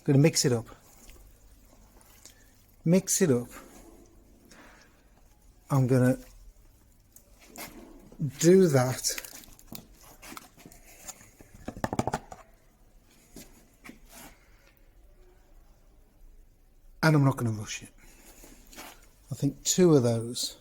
going to mix it up. Mix it up. I'm going to do that. And I'm not going to rush it. I think 2 of those.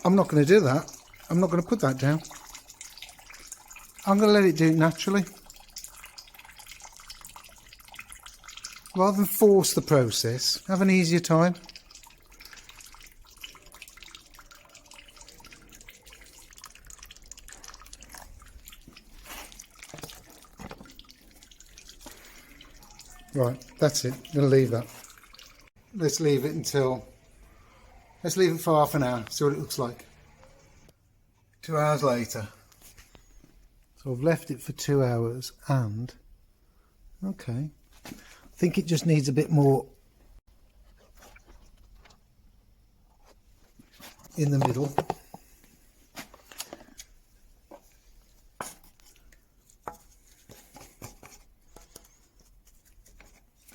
I'm not going to do that. I'm not going to put that down. I'm going to let it do it naturally. Rather than force the process, have an easier time. Right, that's it. I'm going to leave that. Let's leave it for half an hour, see what it looks like. 2 hours later. So I've left it for 2 hours and, okay, I think it just needs a bit more in the middle.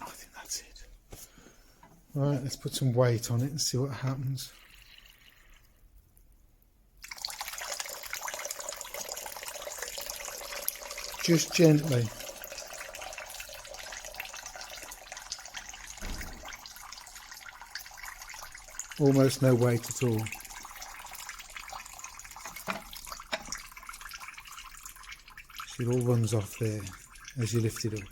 I think that's it. Right, let's put some weight on it and see what happens. Just gently. Almost no weight at all. So it all runs off there as you lift it up.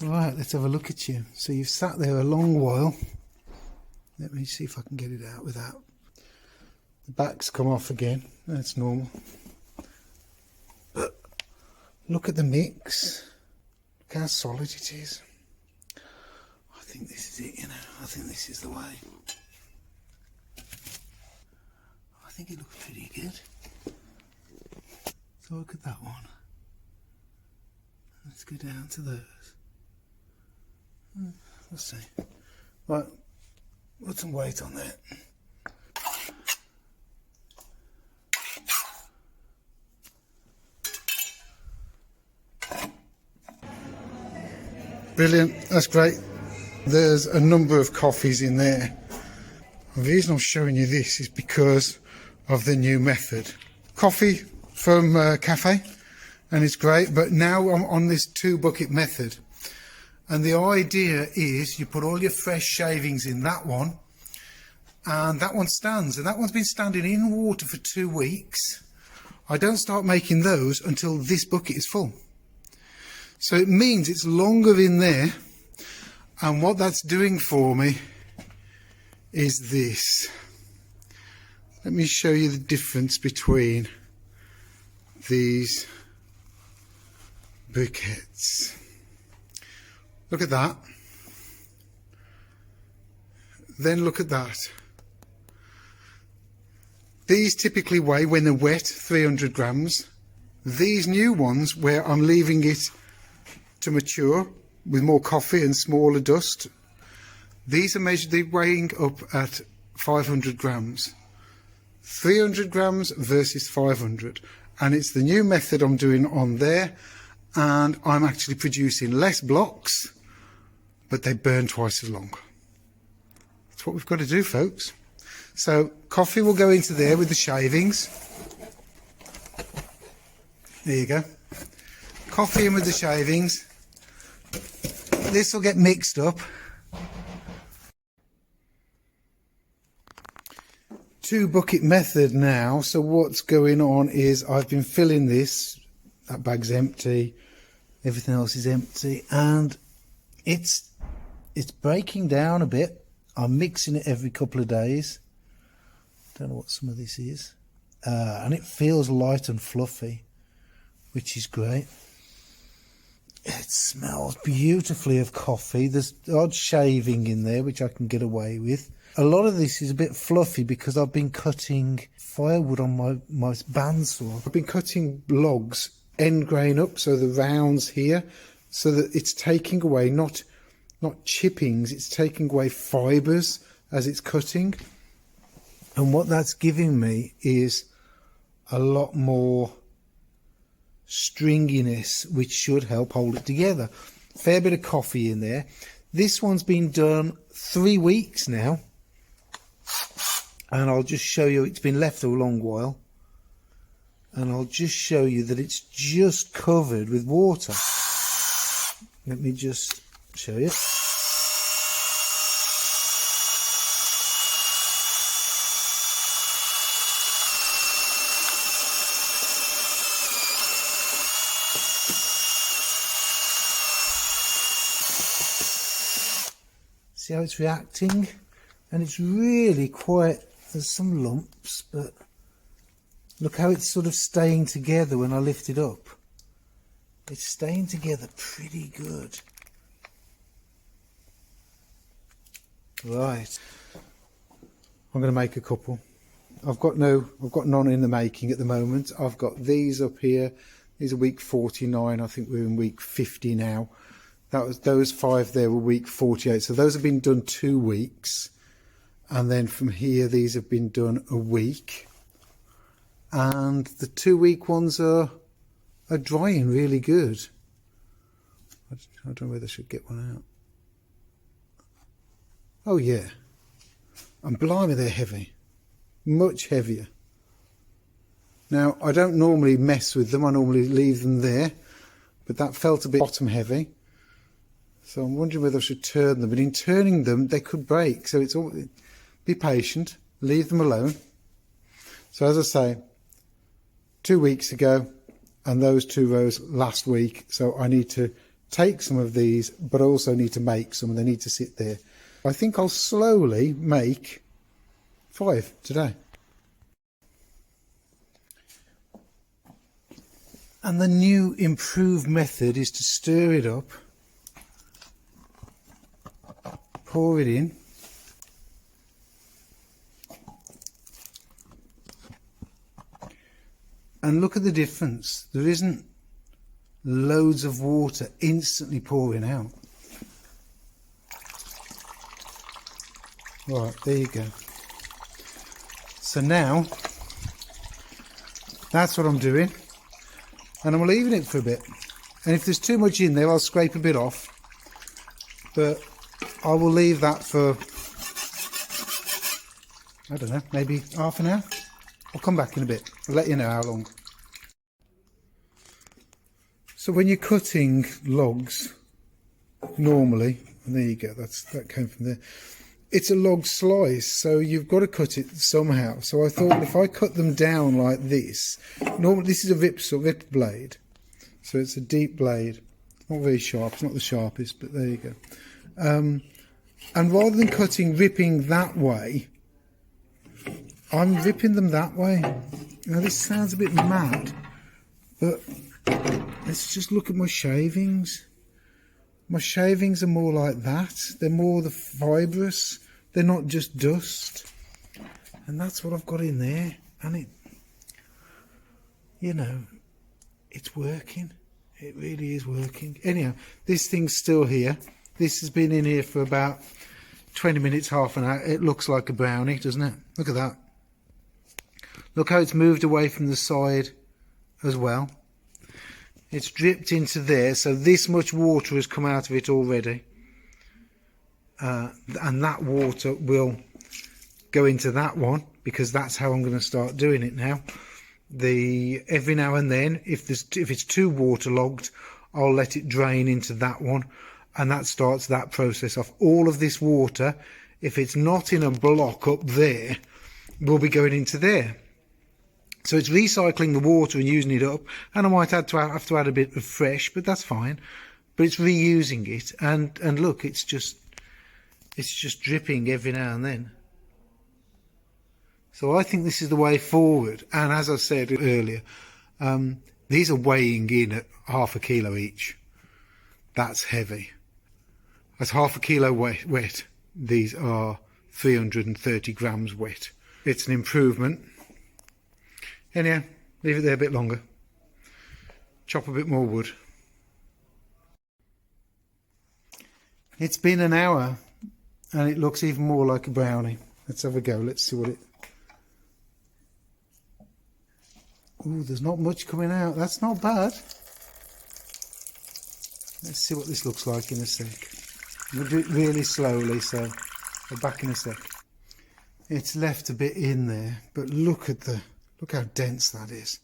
Right, let's have a look at you. So you've sat there a long while. Let me see if I can get it out without. The back's come off again. That's normal. But look at the mix. Look how solid it is. I think this is it, you know. I think this is the way. I think it looks pretty good. So look at that one. Let's go down to those. Let's see. Right, put some weight on that. Brilliant, that's great. There's a number of coffees in there. The reason I'm showing you this is because of the new method. Coffee from Cafe, and it's great, but now I'm on this 2-bucket method. And the idea is you put all your fresh shavings in that one, and that one stands, and that one's been standing in water for 2 weeks. I don't start making those until this bucket is full. So it means it's longer in there, and what that's doing for me is this. Let me show you the difference between these briquettes. Look at that. Then look at that. These typically weigh, when they're wet, 300 grams. These new ones, where I'm leaving it to mature with more coffee and smaller dust, these are measured, they're weighing up at 500 grams. 300 grams versus 500. And it's the new method I'm doing on there, and I'm actually producing less blocks, but they burn twice as long. That's what we've got to do, folks. So coffee will go into there with the shavings. There you go. Coffee in with the shavings. This will get mixed up. 2-bucket method now. So what's going on is I've been filling this. That bag's empty. Everything else is empty, and it's breaking down a bit. I'm mixing it every couple of days. Don't know what some of this is, and it feels light and fluffy. which is great. It smells beautifully of coffee. There's odd shaving in there, which I can get away with. A lot of this is a bit fluffy because I've been cutting firewood on my bandsaw. I've been cutting logs end grain up, so the rounds here, so that it's taking away not chippings, it's taking away fibres as it's cutting. And what that's giving me is a lot more stringiness, which should help hold it together. Fair bit of coffee in there. This one's been done 3 weeks now, and I'll just show you, it's been left a long while, and I'll just show you that it's just covered with water. Let me just show you. See how it's reacting? And it's really quite, there's some lumps, but look how it's sort of staying together when I lift it up. It's staying together pretty good. Right. I'm going to make a couple. I've got none in the making at the moment. I've got these up here. These are week 49. I think we're in week 50 now. Those 5 there were week 48. So those have been done 2 weeks. And then from here, these have been done a week. And the 2-week ones are drying really good. I don't know whether I should get one out. Oh yeah. And blimey, they're heavy. Much heavier. Now, I don't normally mess with them. I normally leave them there. But that felt a bit bottom heavy. So I'm wondering whether I should turn them. But in turning them, they could break. So it's all, be patient. Leave them alone. So as I say, 2 weeks ago, and those 2 rows last week. So I need to take some of these, but I also need to make some. They need to sit there. I think I'll slowly make 5 today. And the new improved method is to stir it up, pour it in, and look at the difference. There isn't loads of water instantly pouring out. Right, there you go. So now, that's what I'm doing. And I'm leaving it for a bit. And if there's too much in there, I'll scrape a bit off. But I will leave that for, I don't know, maybe half an hour. I'll come back in a bit. I'll let you know how long. So when you're cutting logs, normally, and there you go, that came from there. It's a log slice, so you've got to cut it somehow. So I thought if I cut them down like this, normally this is a vip blade, so it's a deep blade, not very sharp. It's not the sharpest, but there you go. And rather than ripping that way, I'm ripping them that way. Now this sounds a bit mad, but let's just look at my shavings. My shavings are more like that. They're more the fibrous. They're not just dust. And that's what I've got in there. And it, you know, it's working. It really is working. Anyhow, this thing's still here. This has been in here for about 20 minutes, half an hour. It looks like a brownie, doesn't it? Look at that. Look how it's moved away from the side as well. It's dripped into there, so this much water has come out of it already. And that water will go into that one, because that's how I'm going to start doing it now. Every now and then, if it's too waterlogged, I'll let it drain into that one, and that starts that process off. All of this water, if it's not in a block up there, will be going into there. So it's recycling the water and using it up, and I might have to add a bit of fresh, but that's fine. But it's reusing it, and look, it's just dripping every now and then. So I think this is the way forward. And as I said earlier, These are weighing in at ½ a kilo each. That's heavy. At ½ a kilo wet, these are 330 grams wet. It's an improvement. Anyhow, leave it there a bit longer. Chop a bit more wood. It's been an hour and it looks even more like a brownie. Let's have a go. Let's see what it... Ooh, there's not much coming out. That's not bad. Let's see what this looks like in a sec. We'll do it really slowly, so we're back in a sec. It's left a bit in there, but look how dense that is.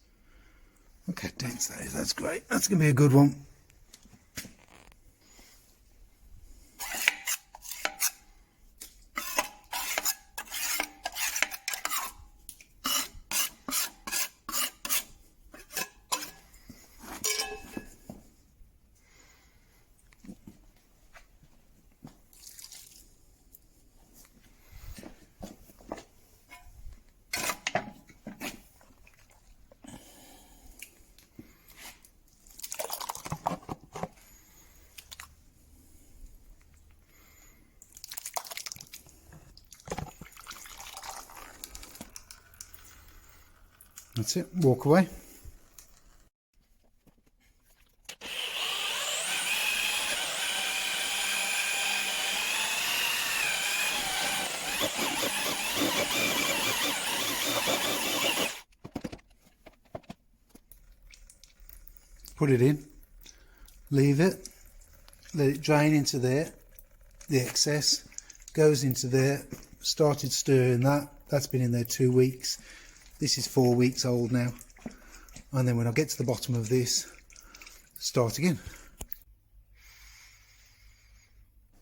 Look how dense that is. That's great. That's going to be a good one. That's it, walk away. Put it in, leave it, let it drain into there, the excess goes into there, started stirring that, that's been in there 2 weeks. This is 4 weeks old now, and then when I get to the bottom of this, start again.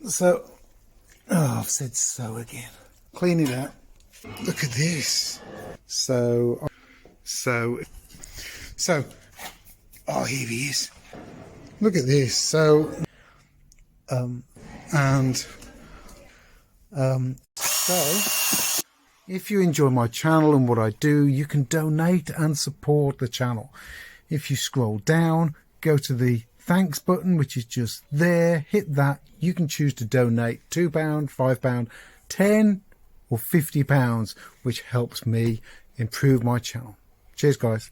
So, oh, I've said so again. Clean it out. Look at this. So, oh, here he is. Look at this. So, if you enjoy my channel and what I do, you can donate and support the channel. If you scroll down, go to the thanks button, which is just there, hit that. You can choose to donate £2, £5, 10 or £50, which helps me improve my channel. Cheers, guys.